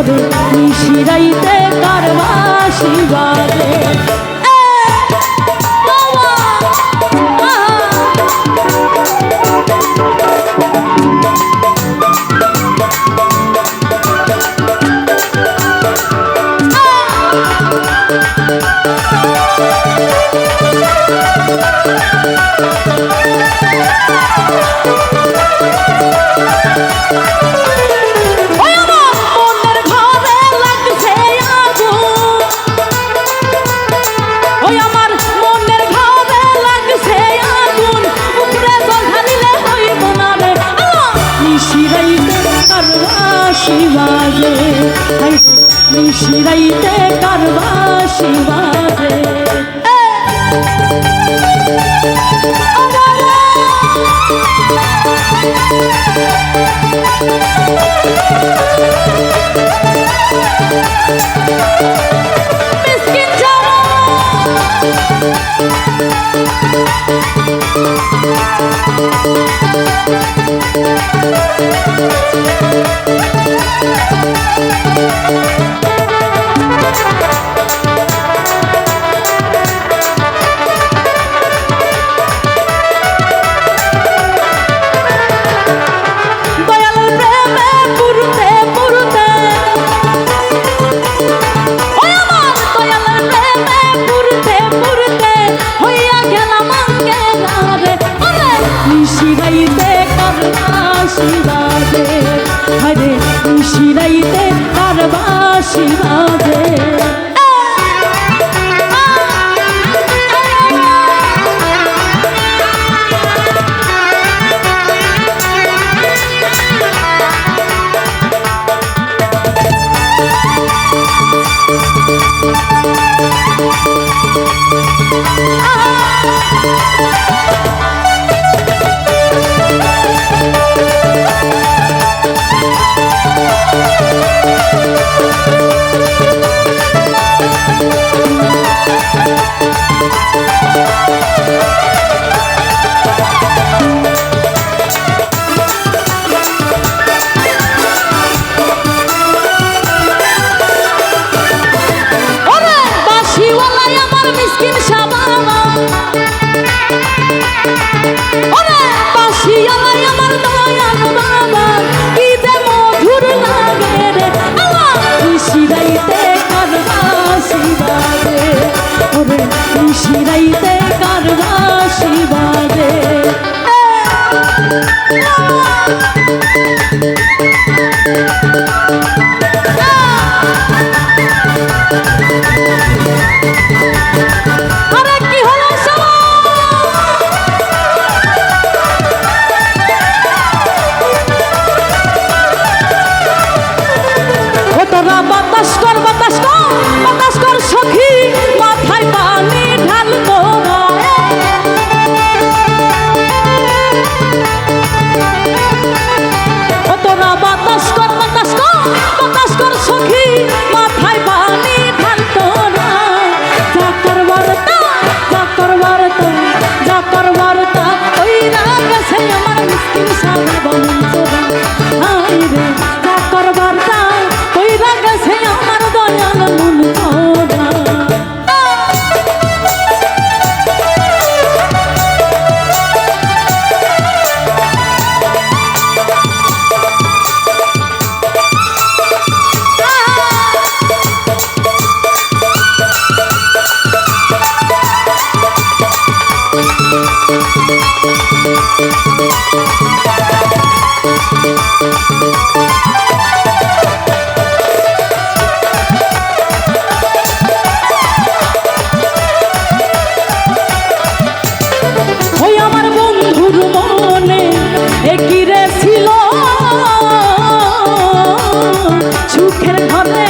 ওরে নিশিরাইতে কার বাঁশি বাজে। নিশিরাইতে কার বাঁশি বাজে। মিসকিন জানো নিশিরাইতে কার বাঁশি বাজে, হরে নিশিরাইতে কার বাঁশি বাজে। মিসকিন শাবাবা ওরে বাঁশিওয়ালাই আমার দয়াল বাবা, কি যে মধুর লাগে রে আমার নিশিরাইতে কার বাঁশি বাজে, ওরে নিশিরাইতে কার বাঁশি বাজে। তোরা বাতাস কর বাতাস কর বাতাস কর সখী, মাথায় পানি ঢাল তোরা। তোরা বাতাস কর বাতাস কর বাতাস কর সখী, মাথায় পানি ঢাল তোরা। যা করবার তা যা করবার তা যা করবার তা ওই রাগছে আমার মিসকিন শালা বন্ধুরা। হাই রে যা করবার তা ওই রাগছে আমার দয়াল মন তোরা। সুখের ঘরে